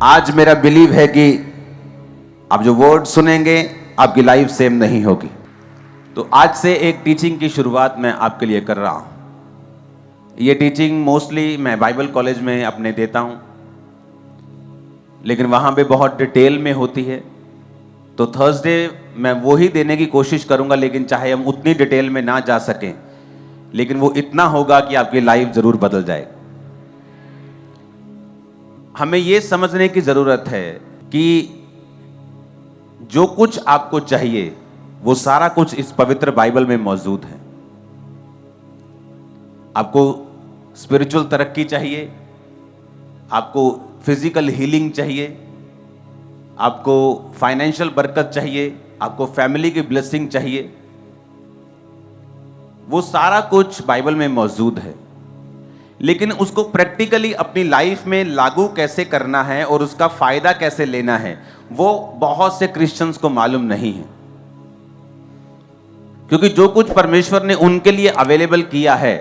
आज मेरा बिलीव है कि आप जो वर्ड सुनेंगे आपकी लाइफ सेम नहीं होगी। तो आज से एक टीचिंग की शुरुआत मैं आपके लिए कर रहा हूं। ये टीचिंग मोस्टली मैं बाइबल कॉलेज में अपने देता हूं, लेकिन वहां पे बहुत डिटेल में होती है। तो थर्सडे मैं वो ही देने की कोशिश करूंगा, लेकिन चाहे हम उतनी डिटेल में ना जा सकें, लेकिन वो इतना होगा कि आपकी लाइफ जरूर बदल जाए। हमें ये समझने की जरूरत है कि जो कुछ आपको चाहिए वो सारा कुछ इस पवित्र बाइबल में मौजूद है। आपको स्पिरिचुअल तरक्की चाहिए, आपको फिजिकल हीलिंग चाहिए, आपको फाइनेंशियल बरकत चाहिए, आपको फैमिली की ब्लेसिंग चाहिए, वो सारा कुछ बाइबल में मौजूद है। लेकिन उसको प्रैक्टिकली अपनी लाइफ में लागू कैसे करना है और उसका फायदा कैसे लेना है, वो बहुत से क्रिश्चियंस को मालूम नहीं है। क्योंकि जो कुछ परमेश्वर ने उनके लिए अवेलेबल किया है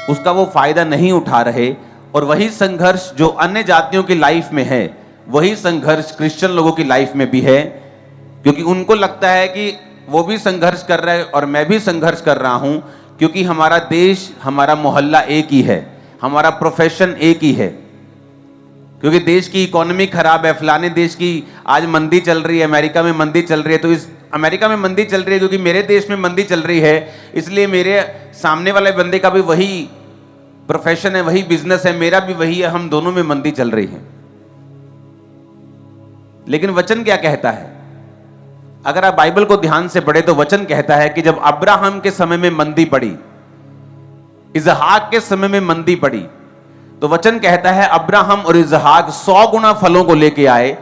उसका वो फायदा नहीं उठा रहे, और वही संघर्ष जो अन्य जातियों की लाइफ में है वही संघर्ष क्रिश्चियन लोगों की लाइफ में भी है। क्योंकि उनको लगता है कि वो भी संघर्ष कर रहा है और मैं भी संघर्ष कर रहा हूं, क्योंकि हमारा देश, हमारा मोहल्ला एक ही है, हमारा प्रोफेशन एक ही है। क्योंकि देश की इकोनॉमी खराब है, फलाने देश की आज मंदी चल रही है, अमेरिका में मंदी चल रही है, तो इस अमेरिका में मंदी चल रही है क्योंकि मेरे देश में मंदी चल रही है, इसलिए मेरे सामने वाले बंदे का भी वही प्रोफेशन है, वही बिजनेस है, मेरा भी वही है, हम दोनों में मंदी चल रही है। लेकिन वचन क्या कहता है? अगर आप बाइबल को ध्यान से पढ़े तो वचन कहता है कि जब अब्राहम के समय में मंदी पड़ी, इसहाक के समय में मंदी पड़ी, तो वचन कहता है अब्राहम और इसहाक 100 गुना फलों को लेके आए,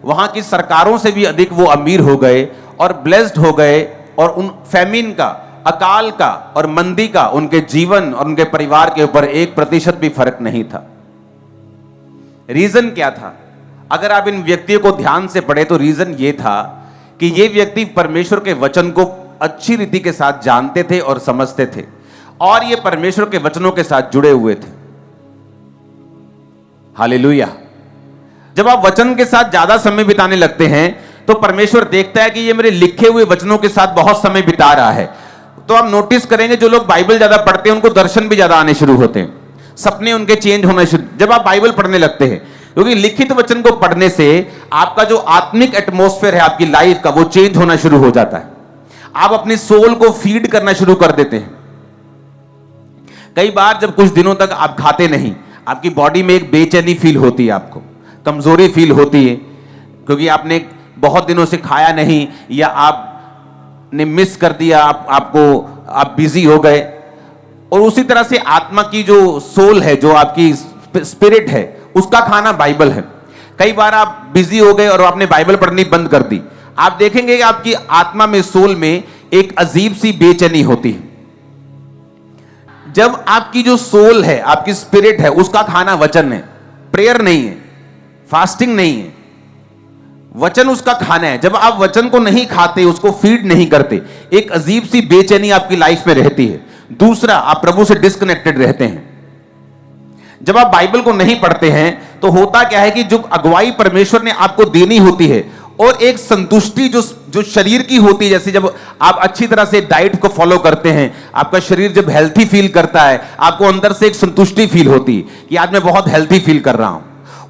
वहां की सरकारों से भी अधिक वो अमीर हो गए और ब्लेस्ड हो गए, और उन फैमिन का, अकाल का और मंदी का उनके जीवन और उनके परिवार के ऊपर 1% भी फर्क नहीं था। रीजन क्या था? अगर आप इन व्यक्तियों को ध्यान से पढ़े तो रीजन ये था कि ये व्यक्ति परमेश्वर के वचन को अच्छी रीति के साथ जानते थे और समझते थे, और ये परमेश्वर के वचनों के साथ जुड़े हुए थे। हालेलुया। जब आप वचन के साथ ज्यादा समय बिताने लगते हैं तो परमेश्वर देखता है कि ये मेरे लिखे हुए वचनों के साथ बहुत समय बिता रहा है। तो आप नोटिस करेंगे जो लोग बाइबल ज्यादा पढ़ते हैं उनको दर्शन भी ज्यादा आने शुरू होते हैं, सपने उनके चेंज होने शुरू जब आप बाइबल पढ़ने लगते हैं। क्योंकि लिखित वचन को पढ़ने से आपका जो आत्मिक एटमॉस्फेयर है आपकी लाइफ का, वो चेंज होना शुरू हो जाता है। आप अपनी सोल को फीड करना शुरू कर देते हैं। कई बार जब कुछ दिनों तक आप खाते नहीं, आपकी बॉडी में एक बेचैनी फील होती है, आपको कमजोरी फील होती है, क्योंकि आपने बहुत दिनों से खाया नहीं, या आपने मिस कर दिया, आप बिजी हो गए। और उसी तरह से आत्मा की जो सोल है, जो आपकी स्पिरिट है, उसका खाना बाइबल है। कई बार आप बिजी हो गए और आपने बाइबल पढ़नी बंद कर दी, आप देखेंगे कि आपकी आत्मा में, सोल में एक अजीब सी बेचैनी होती है। जब आपकी जो सोल है, आपकी स्पिरिट है, उसका खाना वचन है, प्रेयर नहीं है, फास्टिंग नहीं है, वचन उसका खाना है। जब आप वचन को नहीं खाते, उसको फीड नहीं करते, एक अजीब सी बेचैनी आपकी लाइफ में रहती है। दूसरा, आप प्रभु से डिस्कनेक्टेड रहते हैं। जब आप बाइबल को नहीं पढ़ते हैं तो होता क्या है कि जो अगुवाई परमेश्वर ने आपको देनी होती है, और एक संतुष्टि जो शरीर की होती है, जैसे जब आप अच्छी तरह से डाइट को फॉलो करते हैं, आपका शरीर जब हेल्थी फील करता है, आपको अंदर से एक संतुष्टि फील होती है कि आज मैं बहुत हेल्थी फील कर रहा हूं।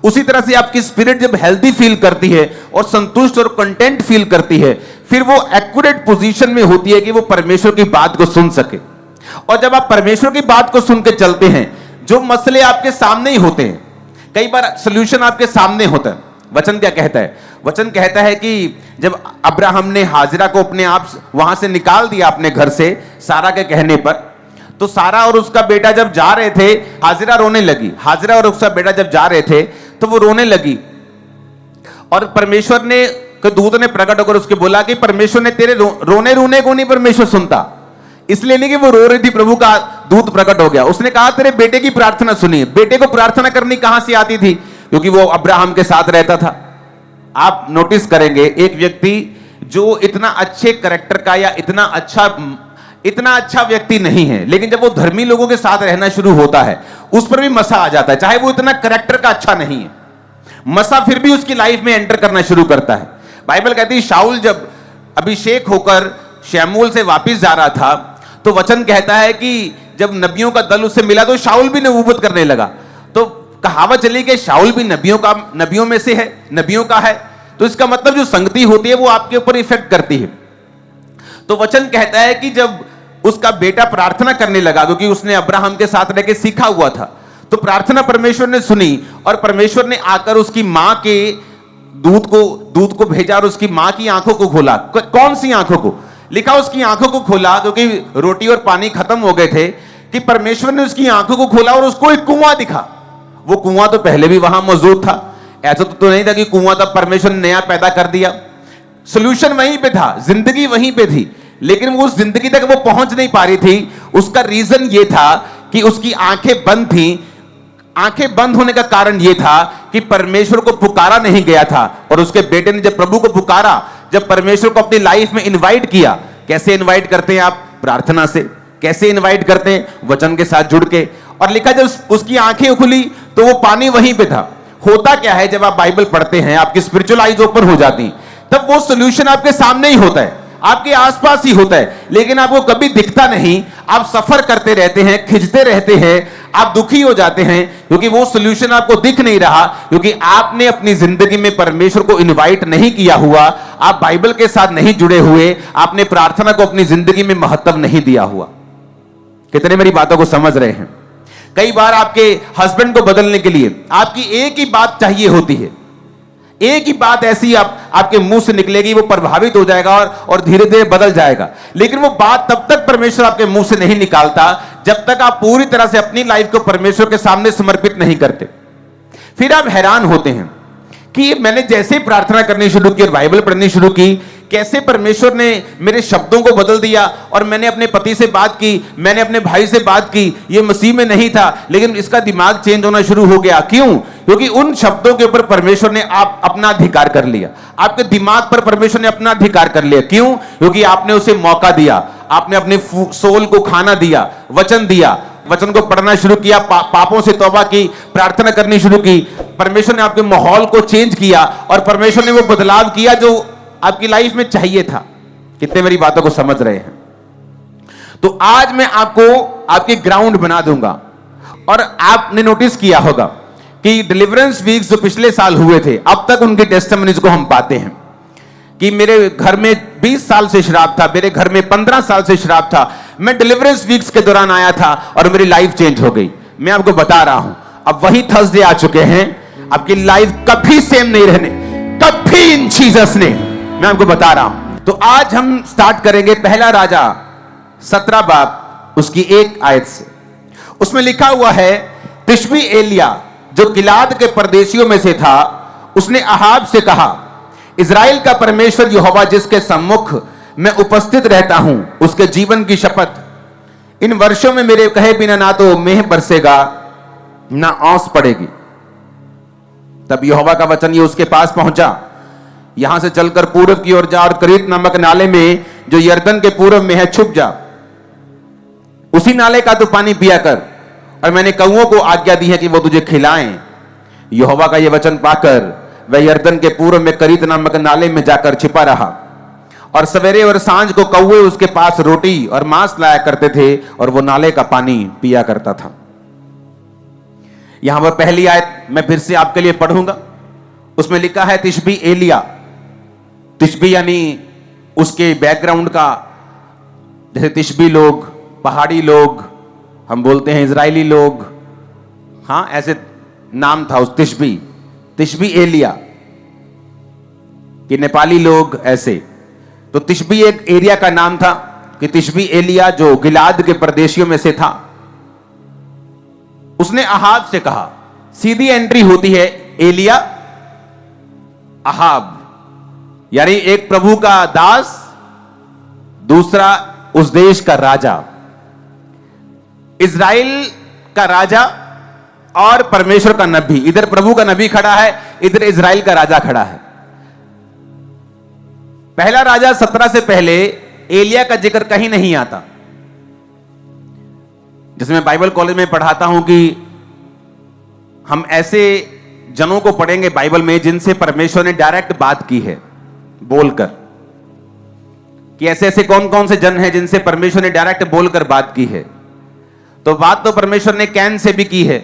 उसी तरह से आपकी स्पिरिट जब हेल्थी फील करती है और संतुष्ट और कंटेंट फील करती है, फिर वो एक्यूरेट पोजीशन में होती है कि वो परमेश्वर की बात को सुन सके। और जब आप परमेश्वर की बात को सुन के चलते हैं, जो मसले आपके सामने ही होते हैं, कई बार सॉल्यूशन आपके सामने होता है। वचन क्या कहता है? वचन कहता है कि जब अब्राहम ने हाजिरा को अपने आप वहां से निकाल दिया अपने घर से, सारा के कहने पर, तो सारा और उसका बेटा जब जा रहे थे, हाजिरा रोने लगी। हाजिरा और उसका बेटा जब जा रहे थे तो वो रोने लगी, और परमेश्वर ने, दूत ने प्रकट होकर उसके बोला कि परमेश्वर ने तेरे रोने को नहीं परमेश्वर सुनता। इसलिए नहीं कि वो रो रही थी, प्रभु का दूत प्रकट हो गया, उसने कहा तेरे बेटे की प्रार्थना सुनिए। बेटे को प्रार्थना करनी कहां से आती थी? क्योंकि वो अब्राहम के साथ रहता था। आप नोटिस करेंगे एक व्यक्ति जो इतना अच्छे कैरेक्टर का या इतना अच्छा व्यक्ति नहीं है, लेकिन जब वो धर्मी लोगों के साथ रहना शुरू होता है, उस पर भी मसा आ जाता है, चाहे वो इतना कैरेक्टर का अच्छा नहीं है। मसा फिर भी उसकी लाइफ में एंटर करना शुरू करता है। बाइबल कहती है शाऊल जब अभिषेक होकर शमूएल से वापस जा रहा था तो वचन कहता है कि जब नबियों का दल उससे मिला तो शाऊल भी नबूवत करने लगा। तो कहावत चली कि शाऊल भी नबियों में से है, नबियों का है। तो इसका मतलब जो संगति होती है वो आपके ऊपर इफेक्ट करती है। तो वचन कहता है कि जब उसका बेटा प्रार्थना करने लगा, क्योंकि उसने अब्राहम के साथ रह के सीखा हुआ था, तो प्रार्थना परमेश्वर ने सुनी और परमेश्वर ने आकर उसकी मां के दूध को भेजा और उसकी मां की आंखों को खोला। कौन सी आंखों को? लिखा उसकी आंखों को खोला, क्योंकि रोटी और पानी खत्म हो गए थे, कि परमेश्वर ने उसकी आंखों को खोला और उसको एक कुआं दिखा। वो कुआं तो पहले भी वहां मौजूद था, ऐसा तो नहीं था कि कुआं तब परमेश्वर ने नया पैदा कर दिया। सोल्यूशन वहीं पे था, जिंदगी वहीं पे थी, लेकिन वो उस जिंदगी तक वो पहुंच नहीं पा रही थी। उसका रीजन ये था कि उसकी आंखें बंद थी। आंखें बंद होने का कारण यह था कि परमेश्वर को पुकारा नहीं गया था। और उसके बेटे ने जब प्रभु को पुकारा, जब परमेश्वर को अपनी लाइफ में इनवाइट किया, कैसे इनवाइट करते हैं आप? प्रार्थना से। कैसे इनवाइट करते हैं? वचन के साथ जुड़ के। और लिखा जब उसकी आंखें खुली तो वो पानी वहीं पे था। होता क्या है, जब आप बाइबल पढ़ते हैं आपकी स्पिरिचुअल आईज ओपन हो जाती, तब वो सोल्यूशन आपके सामने ही होता है, आपके आसपास ही होता है, लेकिन आपको कभी दिखता नहीं। आप सफर करते रहते हैं, खिंचते रहते हैं, आप दुखी हो जाते हैं, क्योंकि वो सोल्यूशन आपको दिख नहीं रहा, क्योंकि आपने अपनी जिंदगी में परमेश्वर को इनवाइट नहीं किया हुआ, आप बाइबल के साथ नहीं जुड़े हुए, आपने प्रार्थना को अपनी जिंदगी में महत्व नहीं दिया हुआ। कितने मेरी बातों को समझ रहे हैं? कई बार आपके हस्बैंड को बदलने के लिए आपकी एक ही बात चाहिए होती है, एक ही बात ऐसी आपके मुंह से निकलेगी, वो प्रभावित हो जाएगा और धीरे धीरे बदल जाएगा। लेकिन वो बात तब तक परमेश्वर आपके मुंह से नहीं निकालता जब तक आप पूरी तरह से अपनी लाइफ को परमेश्वर के सामने समर्पित नहीं करते। फिर आप हैरान होते हैं कि मैंने जैसे प्रार्थना करनी शुरू की और बाइबल पढ़नी शुरू की, कैसे परमेश्वर ने मेरे शब्दों को बदल दिया। और मैंने अपने पति से बात की, मैंने अपने भाई से बात की, ये मसीह में नहीं था, लेकिन इसका दिमाग चेंज होना शुरू हो गया। क्यों? क्योंकि उन शब्दों के ऊपर परमेश्वर ने अपना अधिकार कर लिया। आपके दिमाग पर परमेश्वर ने अपना अधिकार कर लिया। क्यों? क्योंकि आपने उसे मौका दिया, आपने अपने सोल को खाना दिया, वचन दिया, वचन को पढ़ना शुरू किया, पापों से तौबा की, प्रार्थना करनी शुरू की। परमेश्वर ने आपके माहौल को चेंज किया और परमेश्वर ने वो बदलाव किया जो आपकी लाइफ में चाहिए था। कितने मेरी बातों को समझ रहे हैं? तो आज मैं आपको आपके ग्राउंड बना दूंगा। और आपने नोटिस किया होगा कि डिलीवरेंस वीक्स जो पिछले साल हुए थे, अब तक उनकी टेस्टिमनीज को हम पाते हैं कि मेरे घर में 20 साल से शराब था, मेरे घर में 15 साल से शराब था, मैं डिलीवरेंस वीक्स के दौरान आया था और मेरी लाइफ चेंज हो गई। मैं आपको बता रहा हूं, अब वही थर्सडे आ चुके हैं, आपकी लाइफ कभी सेम नहीं रहने, कभी इन जीसस ने, मैं आपको बता रहा हूं। तो आज हम स्टार्ट करेंगे पहला राजा 17 बाब उसकी 1 आयत से। उसमें लिखा हुआ है, तिशबी एलिया जो गिलाद के परदेशियों में से था, उसने अहाब से कहा, इज़राइल का परमेश्वर यहोवा जिसके सम्मुख मैं उपस्थित रहता हूं, उसके जीवन की शपथ, इन वर्षों में मेरे कहे बिना ना तो मेह बरसेगा ना औस पड़ेगी। तब यहोवा का वचन ये उसके पास पहुंचा, यहां से चलकर पूर्व की ओर जा और करीत नामक नाले में जो यरदन के पूर्व में है छुप जा, उसी नाले का तो पानी पिया कर, और मैंने कौओं को आज्ञा दी है कि वो तुझे खिलाएं। यहोवा का यह वचन पाकर वह यरदन के पूर्व में करीत नामक नाले में जाकर छिपा रहा, और सवेरे और सांझ को कौवे उसके पास रोटी और मांस लाया करते थे, और वो नाले का पानी पिया करता था। यहां पर पहली आयत मैं फिर से आपके लिए पढ़ूंगा। उसमें लिखा है तिशबी एलिया। तिशबी यानी उसके बैकग्राउंड का, जैसे तिशबी लोग, पहाड़ी लोग, हम बोलते हैं इजरायली लोग, हां ऐसे नाम था उस तिशबी एलिया कि नेपाली लोग ऐसे। तो तिशबी एक एरिया का नाम था कि तिशबी एलिया जो गिलाद के प्रदेशियों में से था, उसने अहाब से कहा। सीधी एंट्री होती है एलिया अहाब, यानी एक प्रभु का दास, दूसरा उस देश का राजा, इज़राइल का राजा और परमेश्वर का नबी। इधर प्रभु का नबी खड़ा है, इधर इज़राइल का राजा खड़ा है। पहला राजा 17 से पहले एलिया का जिक्र कहीं नहीं आता। जिसमें बाइबल कॉलेज में पढ़ाता हूं कि हम ऐसे जनों को पढ़ेंगे बाइबल में जिनसे परमेश्वर ने डायरेक्ट बात की है बोलकर, कि ऐसे ऐसे कौन कौन से जन हैं जिनसे परमेश्वर ने डायरेक्ट बोलकर बात की है। तो बात तो परमेश्वर ने कैन से भी की है,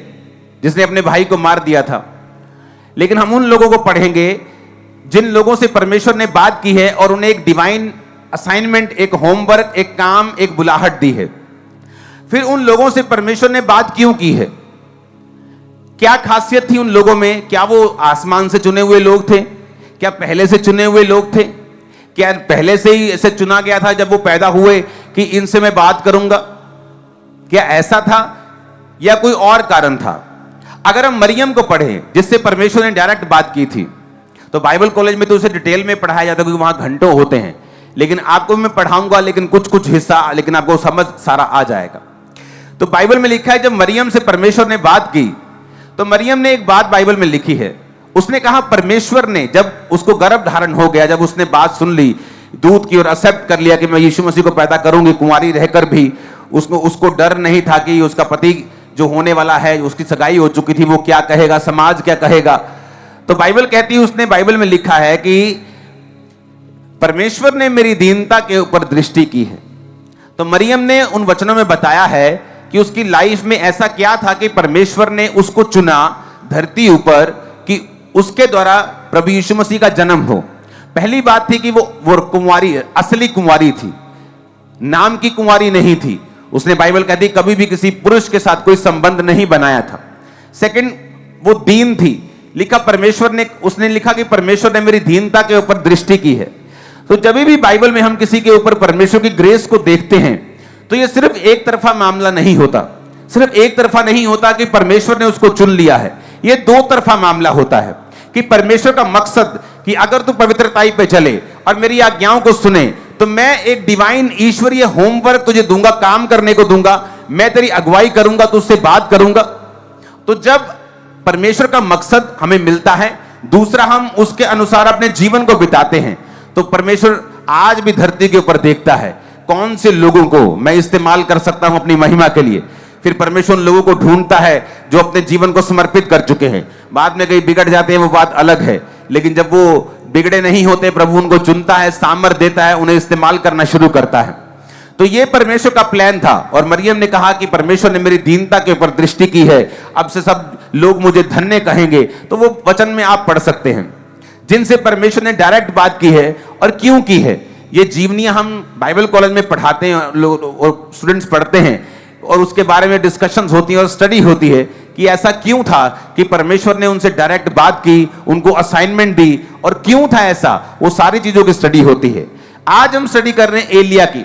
जिसने अपने भाई को मार दिया था। लेकिन हम उन लोगों को पढ़ेंगे जिन लोगों से परमेश्वर ने बात की है और उन्हें एक डिवाइन असाइनमेंट, एक होमवर्क, एक काम, एक बुलाहट दी है। फिर उन लोगों से परमेश्वर ने बात क्यों की है, क्या खासियत थी उन लोगों में? क्या वो आसमान से चुने हुए लोग थे? क्या पहले से चुने हुए लोग थे? क्या पहले से ही ऐसे चुना गया था जब वो पैदा हुए कि इनसे मैं बात करूंगा? क्या ऐसा था या कोई और कारण था? अगर हम मरियम को पढ़ें जिससे परमेश्वर ने डायरेक्ट बात की थी, तो बाइबल कॉलेज में तो उसे डिटेल में पढ़ाया जाता है क्योंकि वहां घंटों होते हैं, लेकिन आपको मैं पढ़ाऊंगा लेकिन कुछ कुछ हिस्सा, लेकिन आपको समझ सारा आ जाएगा। तो बाइबल में लिखा है जब मरियम से परमेश्वर ने बात की तो मरियम ने एक बात बाइबल में लिखी है। उसने कहा परमेश्वर ने जब उसको गर्भ धारण हो गया, जब उसने बात सुन ली, दूध की और एक्सेप्ट कर लिया कि मैं यीशु मसीह को पैदा करूंगी, कुंवारी रहकर भी उसको डर नहीं था कि उसका पति जो होने वाला है, उसकी सगाई हो चुकी थी, वो क्या कहेगा, समाज क्या कहेगा। तो बाइबल कहती है, उसने बाइबल में लिखा है कि परमेश्वर ने मेरी दीनता के ऊपर दृष्टि की है। तो मरियम ने उन वचनों में बताया है कि उसकी लाइफ में ऐसा क्या था कि परमेश्वर ने उसको चुना धरती ऊपर कि उसके द्वारा प्रभु यीशु मसीह का जन्म हो। पहली बात थी कि वो कुंवारी, असली कुंवारी थी, नाम की कुंवारी नहीं थी। उसने बाइबल कहती कभी भी किसी पुरुष के साथ कोई संबंध नहीं बनाया था। सेकंड, वो दीन थी। लिखा परमेश्वर ने, उसने लिखा कि परमेश्वर ने मेरी दीनता के ऊपर दृष्टि की है। तो जब भी बाइबल में हम किसी के ऊपर परमेश्वर की ग्रेस को देखते हैं तो ये सिर्फ एक तरफा मामला नहीं होता, सिर्फ एक तरफा नहीं होता कि परमेश्वर ने उसको चुन लिया है। ये दो तरफा मामला होता है कि परमेश्वर का मकसद कि अगर तू पवित्रताई पे चले और मेरी आज्ञाओं को सुने तो मैं एक डिवाइन ईश्वरीय होमवर्क तुझे दूंगा, काम करने को दूंगा, मैं तेरी अगुवाई करूंगा, तुझसे बात करूंगा। तो जब परमेश्वर का मकसद हमें मिलता है, दूसरा हम उसके अनुसार अपने जीवन को बिताते हैं, तो परमेश्वर आज भी धरती के ऊपर देखता है कौन से लोगों को मैं इस्तेमाल कर सकता हूं अपनी महिमा के लिए। फिर परमेश्वर उन लोगों को ढूंढता है जो अपने जीवन को समर्पित कर चुके हैं। बाद में कहीं बिगड़ जाते हैं, वो बात अलग है, लेकिन जब वो बिगड़े नहीं होते, प्रभु उनको चुनता है, सामर्थ देता है, उन्हें इस्तेमाल करना शुरू करता है। तो ये परमेश्वर का प्लान था। और मरियम ने कहा कि परमेश्वर ने मेरी दीनता के ऊपर दृष्टि की है, अब से सब लोग मुझे धन्य कहेंगे। तो वो वचन में आप पढ़ सकते हैं जिनसे परमेश्वर ने डायरेक्ट बात की है और क्यों की है। ये जीवनियां हम बाइबल कॉलेज में पढ़ाते हैं, लोग और स्टूडेंट्स पढ़ते हैं और उसके बारे में डिस्कशंस होती हैं और स्टडी होती है कि ऐसा क्यों था कि परमेश्वर ने उनसे डायरेक्ट बात की, उनको असाइनमेंट दी, और क्यों था ऐसा, वो सारी चीजों की स्टडी होती है। आज हम स्टडी कर रहे हैं एलिया की।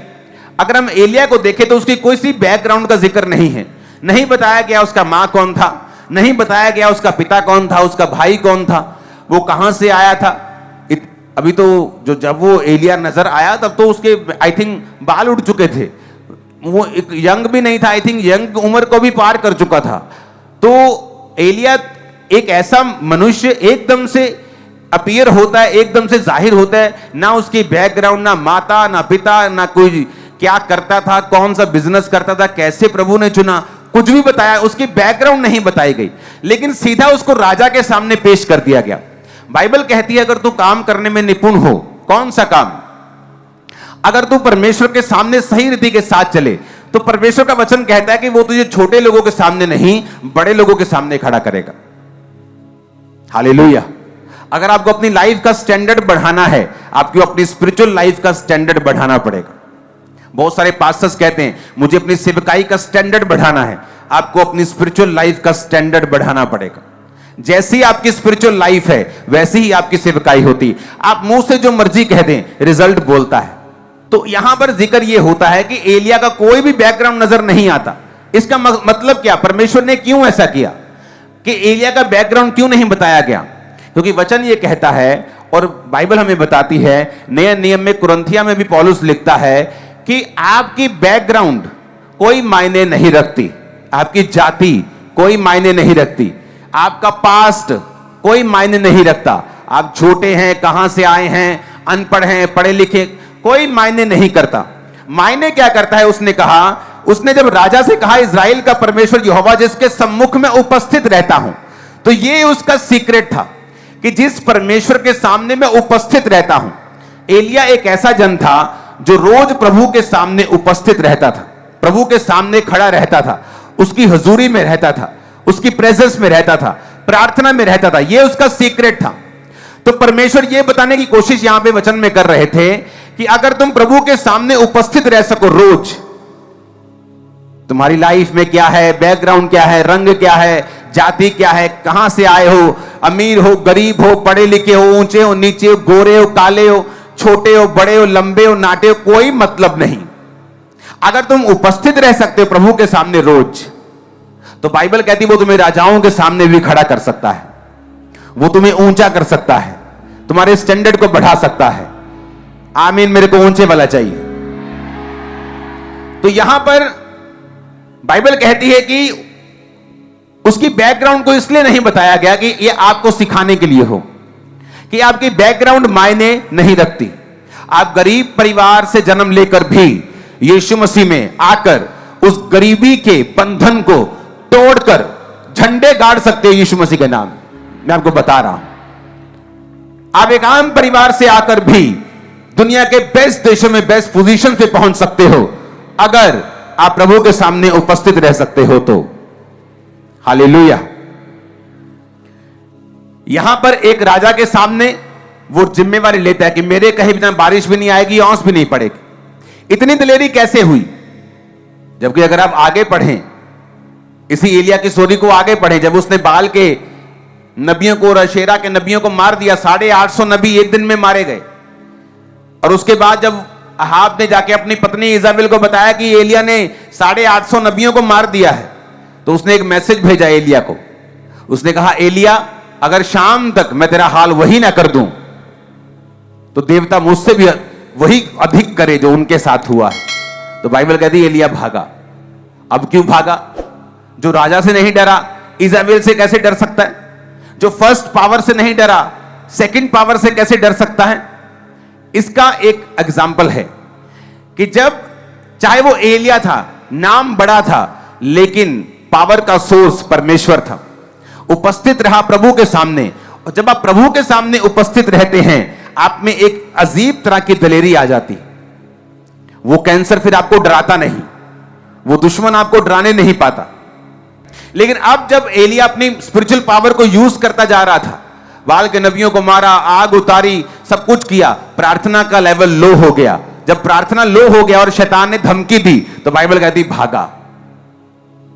अगर हम एलिया को देखें तो उसकी कोई सी बैकग्राउंड का जिक्र नहीं है, नहीं बताया गया उसका मां कौन था, नहीं बताया गया उसका पिता कौन था, उसका भाई कौन था, वो कहां से आया था। अभी तो जब वो एलिया नजर आया तब तो उसके आई थिंक बाल उड़ चुके थे, वो एक यंग भी नहीं था, आई थिंक यंग उम्र को भी पार कर चुका था। तो एलिया एक ऐसा मनुष्य एकदम से अपीयर होता है, एकदम से जाहिर होता है, ना उसकी बैकग्राउंड, ना माता, ना पिता, ना कोई क्या करता था, कौन सा बिजनेस करता था, कैसे प्रभु ने चुना, कुछ भी बताया, उसकी बैकग्राउंड नहीं बताई गई, लेकिन सीधा उसको राजा के सामने पेश कर दिया गया। बाइबल कहती है अगर तू काम करने में निपुण हो, कौन सा काम, अगर तू परमेश्वर के सामने सही रीति के साथ चले, तो परमेश्वर का वचन कहता है कि वो तुझे छोटे लोगों के सामने नहीं, बड़े लोगों के सामने खड़ा करेगा। हालेलुया। अगर आपको अपनी लाइफ का स्टैंडर्ड बढ़ाना है, आपको अपनी स्पिरिचुअल लाइफ का स्टैंडर्ड बढ़ाना पड़ेगा। बहुत सारे पास्टर्स कहते हैं मुझे अपनी सेवकाई का स्टैंडर्ड बढ़ाना है, आपको अपनी स्पिरिचुअल लाइफ का स्टैंडर्ड बढ़ाना पड़ेगा। जैसी आपकी स्पिरिचुअल लाइफ है वैसी ही आपकी सेवकाई होती। आप मुंह से जो मर्जी कह दें, रिजल्ट बोलता है। तो यहां पर जिक्र यह होता है कि एलिया का कोई भी बैकग्राउंड नजर नहीं आता। इसका मतलब क्या, परमेश्वर ने क्यों ऐसा किया कि एलिया का बैकग्राउंड क्यों नहीं बताया गया? क्योंकि वचन ये कहता है और बाइबल हमें बताती है, नए नियम में कुरिन्थिया में भी पौलुस लिखता है कि आपकी बैकग्राउंड कोई मायने नहीं रखती, आपकी जाति कोई मायने नहीं रखती, आपका पास्ट कोई मायने नहीं रखता, आप छोटे हैं, कहां से आए हैं, अनपढ़ हैं, पढ़े लिखे, कोई मायने नहीं करता। मायने क्या करता है? उसने कहा, उसने जब राजा से कहा इजराइल का परमेश्वर यहोवा जिसके सम्मुख में उपस्थित रहता हूं, तो ये उसका सीक्रेट था कि जिस परमेश्वर के सामने मैं उपस्थित रहता हूं। एलिया एक ऐसा जन था जो रोज प्रभु के सामने उपस्थित रहता था, प्रभु के सामने खड़ा रहता था, उसकी हजूरी में रहता था, उसकी प्रेजेंस में रहता था, प्रार्थना में रहता था। यह उसका सीक्रेट था। तो परमेश्वर यह बताने की कोशिश यहां पे वचन में कर रहे थे कि अगर तुम प्रभु के सामने उपस्थित रह सको रोज, तुम्हारी लाइफ में क्या है, बैकग्राउंड क्या है, रंग क्या है, जाति क्या है, कहां से आए हो, अमीर हो, गरीब हो, पढ़े लिखे हो, ऊंचे हो, नीचे हो, गोरे हो, काले हो, छोटे हो, बड़े हो, लंबे हो, नाटे हो, कोई मतलब नहीं। अगर तुम उपस्थित रह सकते हो प्रभु के सामने रोज, तो बाइबल कहती है वो तुम्हें राजाओं के सामने भी खड़ा कर सकता है, वो तुम्हें ऊंचा कर सकता है, तुम्हारे स्टैंडर्ड को बढ़ा सकता है। आमीन। मेरे को ऊंचे वाला चाहिए। तो यहां पर बाइबल कहती है कि उसकी बैकग्राउंड को इसलिए नहीं बताया गया कि यह आपको सिखाने के लिए हो, कि आपकी बैकग्राउंड मायने नहीं रखती। आप गरीब परिवार से जन्म लेकर भी यीशु मसीह में आकर उस गरीबी के बंधन को तोड़कर झंडे गाड़ सकते हो यीशु मसीह के नाम। मैं आपको बता रहा हूं, आप एक आम परिवार से आकर भी दुनिया के बेस्ट देशों में बेस्ट पोजीशन पे पहुंच सकते हो, अगर आप प्रभु के सामने उपस्थित रह सकते हो तो। हालेलुया। यहां पर एक राजा के सामने वो जिम्मेवारी लेता है कि मेरे कहे बिना बारिश भी नहीं आएगी, औंस भी नहीं पड़ेगी। इतनी दिलेरी कैसे हुई? जबकि अगर आप आगे पढ़ें, इसी एलिया की स्टोरी को आगे पढ़ें, जब उसने बाल के नबियों को और अशेरा के नबियों को मार दिया, 850 नबी एक दिन में मारे गए। और उसके बाद जब अहाब ने जाके अपनी पत्नी इजाबेल को बताया कि एलिया ने 850 नबियों को मार दिया है, तो उसने एक मैसेज भेजा एलिया को। उसने कहा, एलिया अगर शाम तक मैं तेरा हाल वही ना कर दूं, तो देवता मुझसे भी वही अधिक करे जो उनके साथ हुआ है। तो बाइबल कहती है एलिया भागा। अब क्यों भागा? जो राजा से नहीं डरा, इजाबेल से कैसे डर सकता है? जो फर्स्ट पावर से नहीं डरा, सेकंड पावर से कैसे डर सकता है? इसका एक एग्जाम्पल है कि जब चाहे वो एलिया था, नाम बड़ा था, लेकिन पावर का सोर्स परमेश्वर था, उपस्थित रहा प्रभु के सामने। और जब आप प्रभु के सामने उपस्थित रहते हैं, आप में एक अजीब तरह की दलेरी आ जाती। वो कैंसर फिर आपको डराता नहीं, वो दुश्मन आपको डराने नहीं पाता। लेकिन अब जब एलिया अपनी स्पिरिचुअल पावर को यूज करता जा रहा था, बाल के नबियों को मारा, आग उतारी, सब कुछ किया, प्रार्थना का लेवल लो हो गया। जब प्रार्थना लो हो गया और शैतान ने धमकी दी, तो बाइबल कहती भागा।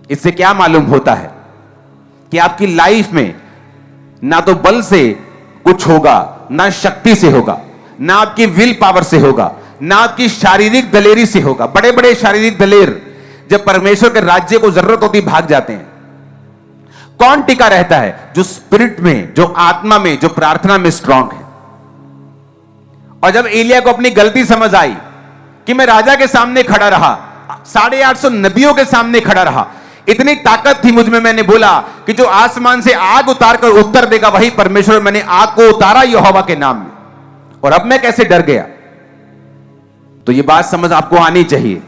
इससे क्या मालूम होता है कि आपकी लाइफ में ना तो बल से कुछ होगा, ना शक्ति से होगा, ना आपकी विल पावर से होगा, ना आपकी शारीरिक दलेरी से होगा। बड़े बड़े शारीरिक दलेर जब परमेश्वर के राज्य को जरूरत होती भाग जाते हैं। कौन टिका रहता है? जो स्पिरिट में, जो आत्मा में, जो प्रार्थना में स्ट्रांग है। और जब एलिया को अपनी गलती समझ आई कि मैं राजा के सामने खड़ा रहा, 850 नबियों के सामने खड़ा रहा, इतनी ताकत थी मुझ में, मैंने बोला कि जो आसमान से आग उतार कर उत्तर देगा वही परमेश्वर। मैंने आग को उतारा यहोवा के नाम में, और अब मैं कैसे डर गया? तो यह बात समझ आपको आनी चाहिए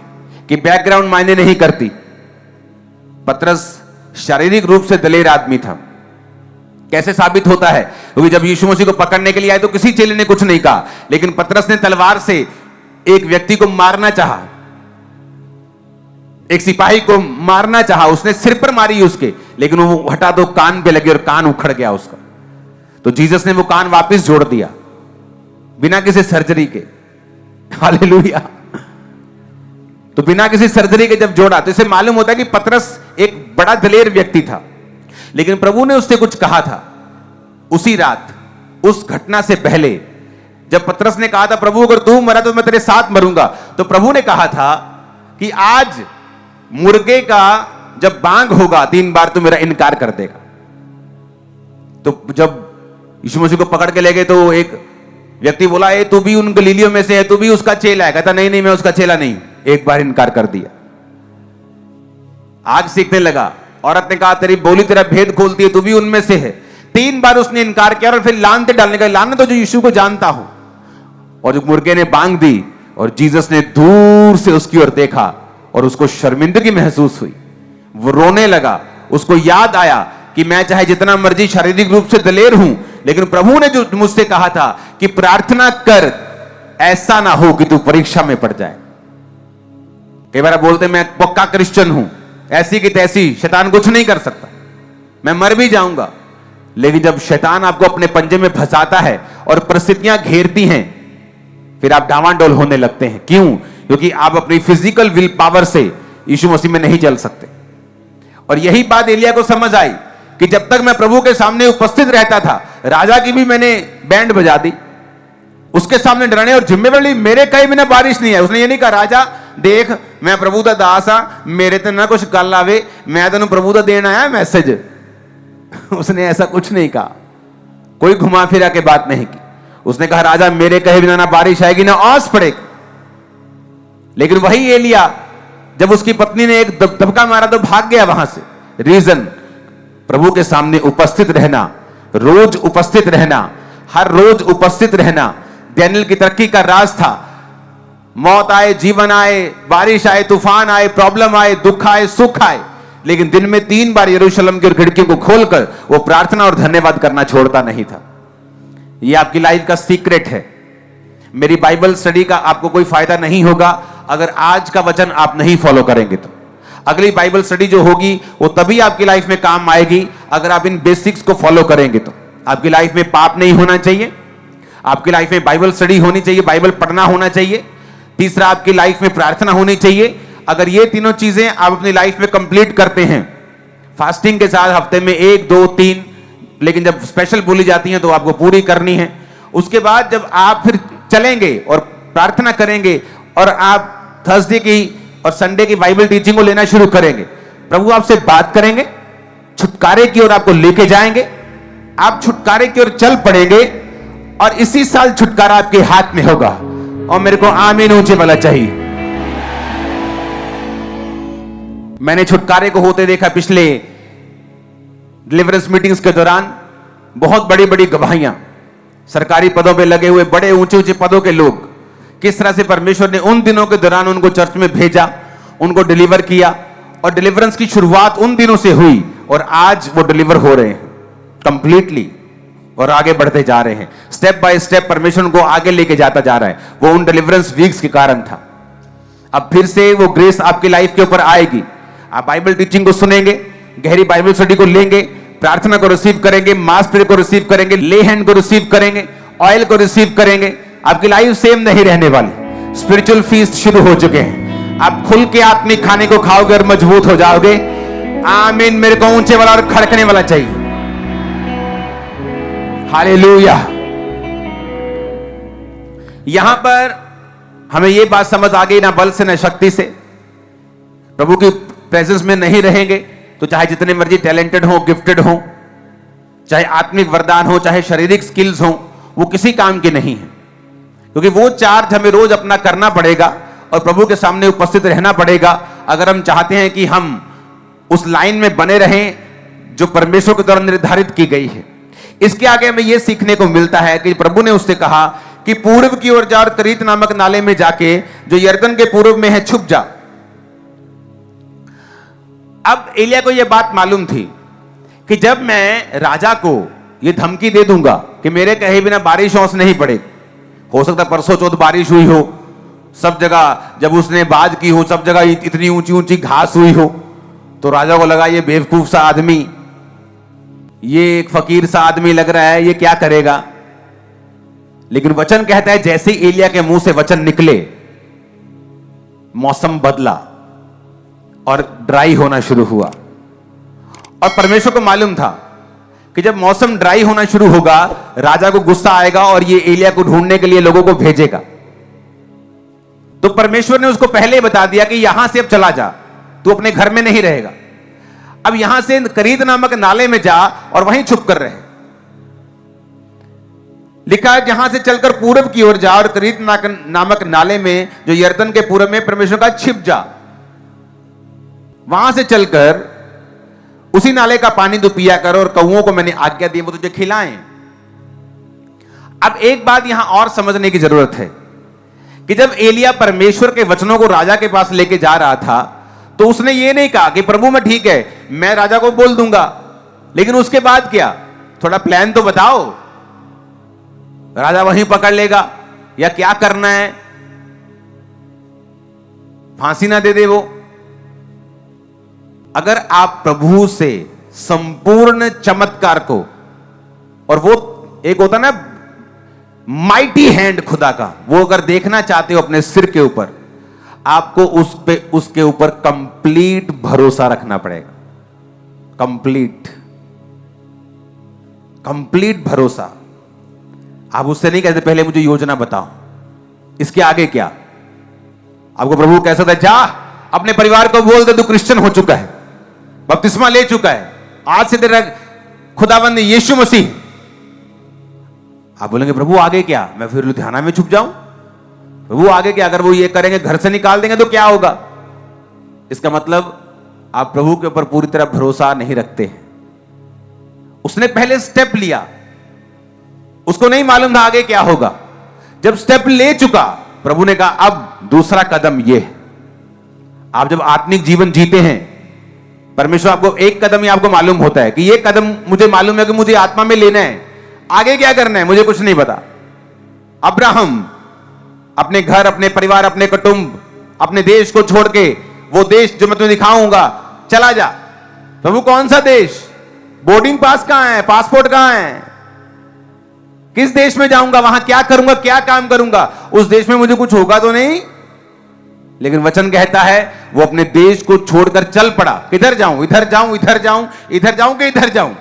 कि बैकग्राउंड मायने नहीं करती। पतरस शारीरिक रूप से दलेर आदमी था। कैसे साबित होता है? क्योंकि जब यीशु मसीह को पकड़ने के लिए आए तो किसी चेले ने कुछ नहीं कहा, लेकिन पतरस ने तलवार से एक व्यक्ति को मारना चाहा, एक सिपाही को मारना चाहा। उसने सिर पर मारी उसके, लेकिन वो हटा दो कान पे लगी और कान उखड़ गया उसका। तो जीसस ने वो कान वापस जोड़ दिया बिना किसी सर्जरी के। हालेलुया। तो बिना किसी सर्जरी के जब जोड़ा, तो इसे मालूम होता है कि पतरस एक बड़ा दलेर व्यक्ति था। लेकिन प्रभु ने उससे कुछ कहा था उसी रात, उस घटना से पहले। जब पतरस ने कहा था, प्रभु अगर तू मरा तो मैं तेरे साथ मरूंगा, तो प्रभु ने कहा था कि आज मुर्गे का जब बांग होगा 3 बार तो मेरा इनकार कर देगा। तो जब यीशु मसीह को पकड़ के ले गए तो एक व्यक्ति बोला, ए तू भी उन गलीलियों में से है, तू भी उसका चेला है? कहता नहीं नहीं, मैं उसका चेला नहीं। एक बार इनकार कर दिया, आग सीखने लगा। औरत ने कहा, तेरी बोली तेरा भेद खोलती है, तू भी उनमें से है। 3 बार उसने इनकार किया और फिर लानते डालने का, लानत तो जो यीशु को जानता हूं। और जो मुर्गे ने बांग दी और जीसस ने दूर से उसकी ओर देखा और उसको शर्मिंदगी महसूस हुई। वो रोने लगा। उसको याद आया कि कि मैं चाहे जितना मर्जी शारीरिक रूप से दलेर हूं, लेकिन प्रभु ने जो मुझसे कहा था कि प्रार्थना कर, ऐसा ना हो कि तू परीक्षा में पड़ जाए। कई बार बोलते मैं पक्का क्रिश्चियन हूं, ऐसी की तैसी, शैतान कुछ नहीं कर सकता, मैं मर भी जाऊंगा। लेकिन जब शैतान आपको अपने पंजे में फंसाता है और परिस्थितियां घेरती हैं, फिर आप डावांडोल होने लगते हैं। क्यों? क्योंकि आप अपनी फिजिकल विल पावर से यीशु मसीह में नहीं चल सकते। और यही बात एलिया को समझ आई कि जब तक मैं प्रभु के सामने उपस्थित रहता था, राजा की भी मैंने बैंड बजा दी, उसके सामने डरने और जिम्मेवारी मेरे कहीं बिना बारिश नहीं है। उसने ये नहीं कहा राजा देख मैं प्रभु दा दास आ, मेरे ते ना कुछ गल आवे, मैं तेन प्रभु दा देना आया मैसेज। उसने ऐसा कुछ नहीं कहा, कोई घुमा फिरा के बात नहीं की। उसने कहा राजा मेरे कहे बिना ना बारिश आएगी ना ओस पड़ेगी। लेकिन वही एलिया जब उसकी पत्नी ने एक धक्का मारा तो भाग गया वहां से। रीजन, प्रभु के सामने उपस्थित रहना, रोज उपस्थित रहना, हर रोज उपस्थित रहना डैनियल की तरक्की का राज था। मौत आए, जीवन आए, बारिश आए, तूफान आए, प्रॉब्लम आए, दुख आए, सुख आए, लेकिन दिन में 3 बार यरूशलेम की खिड़कियों को खोलकर वो प्रार्थना और धन्यवाद करना छोड़ता नहीं था। ये आपकी लाइफ का सीक्रेट है। मेरी बाइबल स्टडी का आपको कोई फायदा नहीं होगा अगर आज का वचन आप नहीं फॉलो करेंगे। तो अगली बाइबल स्टडी जो होगी वो तभी आपकी लाइफ में काम आएगी अगर आप इन बेसिक्स को फॉलो करेंगे। तो आपकी लाइफ में पाप नहीं होना चाहिए, आपकी लाइफ में बाइबल स्टडी होनी चाहिए, बाइबल पढ़ना होना चाहिए। तीसरा, आपकी लाइफ में प्रार्थना होनी चाहिए। अगर ये तीनों चीजें आप अपनी लाइफ में कंप्लीट करते हैं, फास्टिंग के साथ हफ्ते में 1, 2, 3, लेकिन जब स्पेशल बोली जाती हैं तो आपको पूरी करनी है। उसके बाद जब आप फिर चलेंगे और प्रार्थना करेंगे और आप थर्सडे की और संडे की बाइबल टीचिंग को लेना शुरू करेंगे, प्रभु आपसे बात करेंगे, छुटकारे की ओर आपको लेके जाएंगे, आप छुटकारे की ओर चल पड़ेंगे और इसी साल छुटकारा आपके हाथ में होगा। और मेरे को आमीन ऊंचे वाला चाहिए। मैंने छुटकारे को होते देखा पिछले डिलीवरेंस मीटिंग्स के दौरान। बहुत बड़ी बड़ी गवाहियां, सरकारी पदों पे लगे हुए बड़े ऊंचे ऊंचे पदों के लोग, किस तरह से परमेश्वर ने उन दिनों के दौरान उनको चर्च में भेजा, उनको डिलीवर किया और डिलीवरेंस की शुरुआत उन दिनों से हुई और आज वो डिलीवर हो रहे हैं कंप्लीटली और आगे बढ़ते जा रहे हैं। स्टेप बाय स्टेप परमेश्वर उनको आगे लेके जाता जा रहा है। वो उन डिलीवरेंस वीक्स के कारण था। अब फिर से वो ग्रेस आपकी लाइफ के ऊपर आएगी। आप बाइबल टीचिंग को सुनेंगे, गहरी बाइबल स्टडी को लेंगे, प्रार्थना को रिसीव करेंगे, मास प्रेयर को रिसीव करेंगे, ले हैंड को रिसीव करेंगे, ऑयल को रिसीव करेंगे। आपकी लाइफ सेम नहीं रहने वाली। स्पिरिचुअल फीस्ट शुरू हो चुके हैं। आप खुल के आत्मिक खाने को खाओगे और मजबूत हो जाओगे। आमीन। मेरे को ऊंचे वाला और खड़कने वाला चाहिए। हालेलुया। यहां पर हमें यह बात समझ आ गई, ना बल से ना शक्ति से। प्रभु की प्रेजेंस में नहीं रहेंगे तो चाहे जितने मर्जी टैलेंटेड हो, गिफ्टेड हो, चाहे आत्मिक वरदान हो, चाहे शारीरिक स्किल्स हो, वो किसी काम के नहीं है। क्योंकि वो चार्ज हमें रोज अपना करना पड़ेगा और प्रभु के सामने उपस्थित रहना पड़ेगा अगर हम चाहते हैं कि हम उस लाइन में बने रहें जो परमेश्वर के द्वारा निर्धारित की गई है। इसके आगे हमें यह सीखने को मिलता है कि प्रभु ने उससे कहा कि पूर्व की ओर जा और करीत नामक नाले में जाके जो यरदन के पूर्व में है छुप जा। अब एलिया को यह बात मालूम थी कि जब मैं राजा को यह धमकी दे दूंगा कि मेरे कहे बिना बारिश ओस नहीं पड़ेगी, हो सकता परसों चौथ बारिश हुई हो, सब जगह जब उसने बात की हो सब जगह इतनी ऊंची ऊंची घास हुई हो, तो राजा को लगा ये बेवकूफ सा आदमी, ये एक फकीर सा आदमी लग रहा है, ये क्या करेगा। लेकिन वचन कहता है जैसे ही एलिया के मुंह से वचन निकले मौसम बदला और ड्राई होना शुरू हुआ। और परमेश्वर को मालूम था कि जब मौसम ड्राई होना शुरू होगा राजा को गुस्सा आएगा और ये एलिया को ढूंढने के लिए लोगों को भेजेगा। तो परमेश्वर ने उसको पहले ही बता दिया कि यहां से अब चला जा, तू अपने घर में नहीं रहेगा, अब यहां से करीत नामक नाले में जा और वहीं छुप कर रहे। लिखा है जहां से चलकर पूरब की ओर जा और करीत नामक नाले में जो यरदन के पूरब में परमेश्वर का छिप जा, वहां से चलकर उसी नाले का पानी तू पिया कर और कौओं को मैंने आज्ञा दी वो तुझे खिलाएं। अब एक बात यहां और समझने की जरूरत है कि जब एलिया परमेश्वर के वचनों को राजा के पास लेके जा रहा था तो उसने ये नहीं कहा कि प्रभु मैं ठीक है, मैं राजा को बोल दूंगा लेकिन उसके बाद क्या? थोड़ा प्लान तो बताओ। राजा वहीं पकड़ लेगा या क्या करना है? फांसी ना दे दे वो? अगर आप प्रभु से संपूर्ण चमत्कार को, और वो एक होता ना माइटी हैंड खुदा का, वो अगर देखना चाहते हो अपने सिर के ऊपर, आपको उसके ऊपर कंप्लीट भरोसा रखना पड़ेगा। कंप्लीट भरोसा। आप उससे नहीं कहते पहले मुझे योजना बताओ, इसके आगे क्या? आपको प्रभु कह सकता है जा अपने परिवार को बोल दे तू क्रिश्चियन हो चुका है, बपतिस्मा ले चुका है, आज से तेरा खुदाबंद यीशु मसीह। आप बोलेंगे प्रभु आगे क्या? मैं फिर लुधियाना में छुप जाऊं? प्रभु आगे क्या? अगर वो ये करेंगे घर से निकाल देंगे तो क्या होगा? इसका मतलब आप प्रभु के ऊपर पूरी तरह भरोसा नहीं रखते। उसने पहले स्टेप लिया, उसको नहीं मालूम था आगे क्या होगा। जब स्टेप ले चुका, प्रभु ने कहा अब दूसरा कदम ये है। आप जब आत्मिक जीवन जीते हैं, परमेश्वर आपको एक कदम ही आपको मालूम होता है कि ये कदम मुझे मालूम है कि मुझे आत्मा में लेना है, आगे क्या करना है मुझे कुछ नहीं पता। अब्राहम अपने घर, अपने परिवार, अपने कुटुंब, अपने देश को छोड़ के, वो देश जो मैं तुम्हें दिखाऊंगा, चला जा। प्रभु कौन सा देश? बोर्डिंग पास कहां है? पासपोर्ट कहां है? किस देश में जाऊंगा? वहां क्या करूंगा? क्या काम करूंगा? उस देश में मुझे कुछ होगा तो नहीं? लेकिन वचन कहता है वो अपने देश को छोड़कर चल पड़ा। किधर जाऊं? इधर जाऊं, इधर जाऊं, इधर जाऊं कि इधर जाऊं?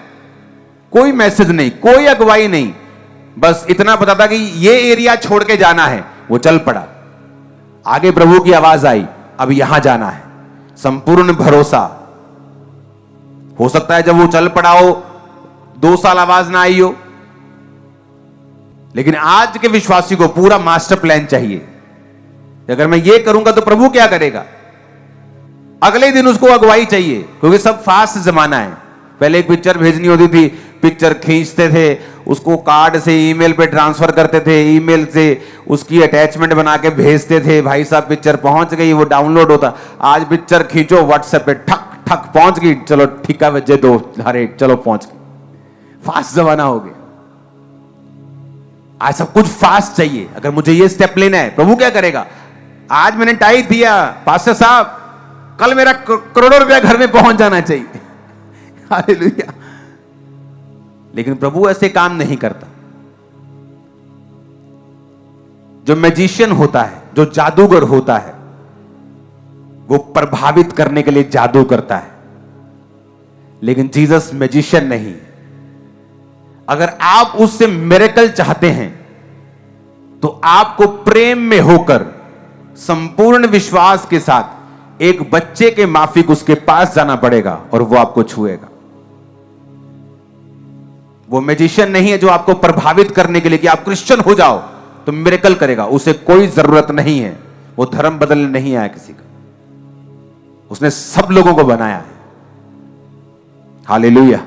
कोई मैसेज नहीं, कोई अगुवाई नहीं, बस इतना पता था कि ये एरिया छोड़ के जाना है। वो चल पड़ा। आगे प्रभु की आवाज आई, अब यहां जाना है। संपूर्ण भरोसा। हो सकता है जब वो चल पड़ा हो 2 साल आवाज ना आई हो, लेकिन आज के विश्वासी को पूरा मास्टर प्लान चाहिए। अगर मैं ये करूंगा तो प्रभु क्या करेगा? अगले दिन उसको अगुवाई चाहिए, क्योंकि सब फास्ट जमाना है। पहले एक पिक्चर भेजनी होती थी, पिक्चर खींचते थे, उसको कार्ड से ईमेल पे ट्रांसफर करते थे, ईमेल से उसकी अटैचमेंट बना के भेजते थे। भाई साहब पिक्चर पहुंच गई, वो डाउनलोड होता। आज पिक्चर खींचो व्हाट्सएप पे, ठक ठक पहुंच गई, चलो ठीका बजे दो, अरे चलो पहुंच गई। फास्ट जमाना हो गया। आज सब कुछ फास्ट चाहिए। अगर मुझे ये स्टेप लेना है, प्रभु क्या करेगा? आज मैंने टाइट दिया, पास्टर साहब कल मेरा करोड़ों रुपया घर में पहुंच जाना चाहिए। हालेलुया। लेकिन प्रभु ऐसे काम नहीं करता। जो मैजिशियन होता है, जो जादूगर होता है, वो प्रभावित करने के लिए जादू करता है। लेकिन जीसस मैजिशियन नहीं। अगर आप उससे मिरेकल चाहते हैं तो आपको प्रेम में होकर संपूर्ण विश्वास के साथ एक बच्चे के माफिक उसके पास जाना पड़ेगा और वो आपको छुएगा। वो मैजिशियन नहीं है जो आपको प्रभावित करने के लिए कि आप क्रिश्चियन हो जाओ तो मिरेकल करेगा। उसे कोई जरूरत नहीं है। वो धर्म बदलने नहीं आया किसी का। उसने सब लोगों को बनाया है। हालेलुया।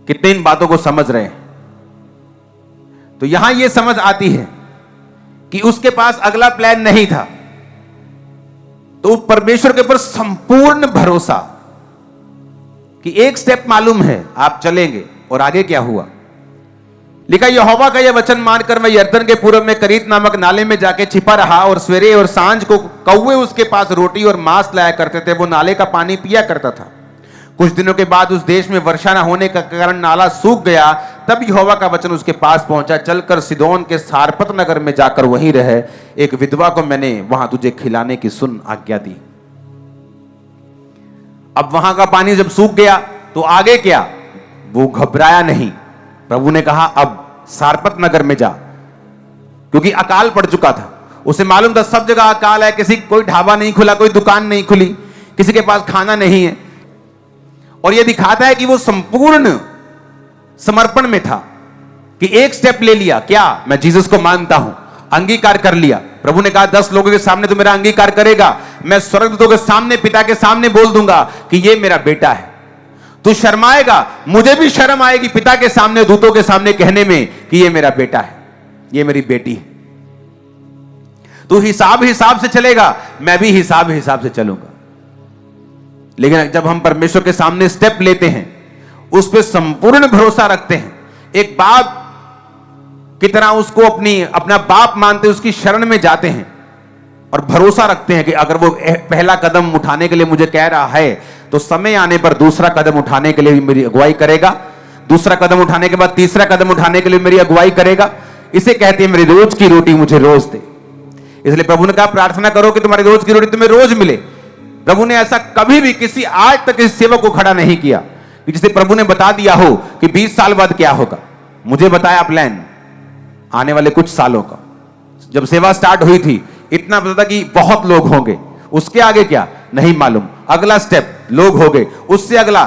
कितने इन बातों को समझ रहे हैं? तो यहां यह समझ आती है कि उसके पास अगला प्लान नहीं था, तो परमेश्वर के ऊपर संपूर्ण भरोसा कि एक स्टेप मालूम है, आप चलेंगे। और आगे क्या हुआ लिखा, यहोवा का यह वचन मानकर मैं यरदन के पूर्व में करीत नामक नाले में जाके छिपा रहा, और सवेरे और सांझ को कौवे उसके पास रोटी और मांस लाया करते थे। वो नाले का पानी पिया करता था। कुछ दिनों के बाद उस देश में वर्षा न होने का कारण नाला सूख गया। तब यहोवा का वचन उसके पास पहुंचा, चलकर सिदोन के सारपत नगर में जाकर वहीं रहे। एक विधवा को मैंने वहां तुझे खिलाने की सुन आज्ञा दी। अब वहां का पानी जब सूख गया तो आगे क्या? वो घबराया नहीं। प्रभु ने कहा अब सारपत नगर में जा, क्योंकि अकाल पड़ चुका था। उसे मालूम था सब जगह अकाल है। कोई ढाबा नहीं खुला, कोई दुकान नहीं खुली, किसी के पास खाना नहीं है। और यह दिखाता है कि वो संपूर्ण समर्पण में था कि एक स्टेप ले लिया। क्या? मैं जीसस को मानता हूं, अंगीकार कर लिया। प्रभु ने कहा 10 लोगों के सामने तो मेरा अंगीकार करेगा, मैं स्वर्गदूतों के सामने, पिता के सामने बोल दूंगा कि ये मेरा बेटा है। तू शर्माएगा, मुझे भी शर्म आएगी पिता के सामने, दूतों के सामने कहने में कि ये मेरा बेटा है, ये मेरी बेटी है। तू हिसाब से चलेगा, मैं भी हिसाब से चलूंगा। लेकिन जब हम परमेश्वर के सामने स्टेप लेते हैं, उस पर संपूर्ण भरोसा रखते हैं, एक बाप की तरह उसको अपना बाप मानते, उसकी शरण में जाते हैं और भरोसा रखते हैं कि अगर वो पहला कदम उठाने के लिए मुझे कह रहा है, तो समय आने पर दूसरा कदम उठाने के लिए मेरी अगुवाई करेगा, दूसरा कदम उठाने के बाद तीसरा कदम उठाने के लिए मेरी अगुवाई करेगा। इसे कहते हैं मेरी रोज की रोटी मुझे रोज दे। इसलिए प्रभु ने कहा प्रार्थना करो कि तुम्हारी रोज की रोटी तुम्हें रोज मिले। प्रभु ने ऐसा कभी भी किसी आज तक इस सेवक को खड़ा नहीं किया कि जिसे प्रभु ने बता दिया हो कि 20 साल बाद क्या होगा। मुझे बताया प्लान आने वाले कुछ सालों का। जब सेवा स्टार्ट हुई थी इतना पता था कि बहुत लोग होंगे, उसके आगे क्या नहीं मालूम, अगला स्टेप लोग हो गए, उससे अगला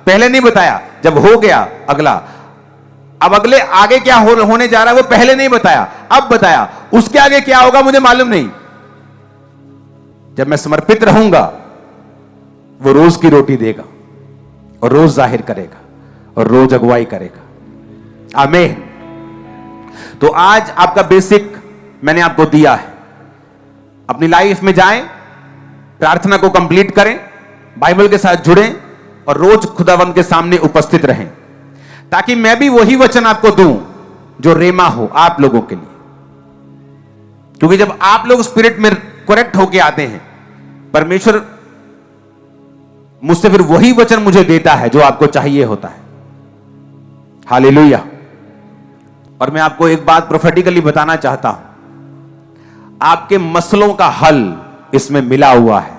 पहले नहीं बताया, जब हो गया अगला, अब अगले आगे क्या होने जा रहा है वो पहले नहीं बताया, अब बताया, उसके आगे क्या होगा मुझे मालूम नहीं। जब मैं समर्पित रहूंगा वो रोज की रोटी देगा और रोज जाहिर करेगा और रोज अगुवाई करेगा। आमीन। तो आज आपका बेसिक मैंने आपको दिया है। अपनी लाइफ में जाएं, प्रार्थना को कंप्लीट करें, बाइबल के साथ जुड़ें और रोज खुदावंद के सामने उपस्थित रहें, ताकि मैं भी वही वचन आपको दूं जो रेमा हो आप लोगों के लिए। क्योंकि जब आप लोग स्पिरिट में करेक्ट होके आते हैं, परमेश्वर मुझसे फिर वही वचन मुझे देता है जो आपको चाहिए होता है। हालेलुया। और मैं आपको एक बात प्रोफेटिकली बताना चाहता हूं, आपके मसलों का हल इसमें मिला हुआ है।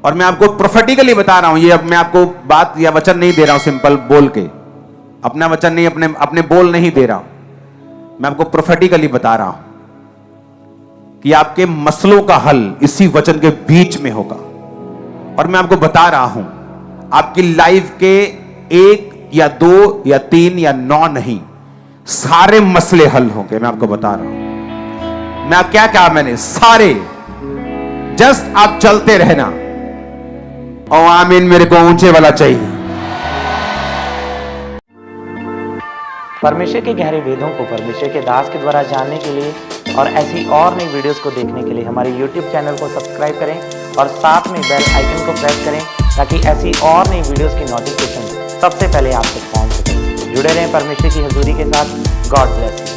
और मैं आपको प्रोफेटिकली बता रहा हूं, ये अब मैं आपको बात या वचन नहीं दे रहा हूं सिंपल बोल के, अपना वचन नहीं, अपने बोल नहीं दे रहा हूं, मैं आपको प्रोफेटिकली बता रहा हूं कि आपके मसलों का हल इसी वचन के बीच में होगा। और मैं आपको बता रहा हूं आपकी लाइफ के 1 या 2 या 3 या 9 नहीं, सारे मसले हल होंगे। मैं आपको बता रहा हूं, मैं क्या कहा मैंने, सारे। जस्ट आप चलते रहना। और आमीन मेरे को ऊंचे वाला चाहिए। परमेश्वर के गहरे वेदों को परमेश्वर के दास के द्वारा जानने के लिए और ऐसी और नई वीडियोस को देखने के लिए हमारे YouTube चैनल को सब्सक्राइब करें और साथ में बेल आइकन को प्रेस करें, ताकि ऐसी और नई वीडियोस की नोटिफिकेशन सबसे पहले आप तक पहुंच सके। जुड़े रहें परमेश्वर की हजूरी के साथ। God bless you.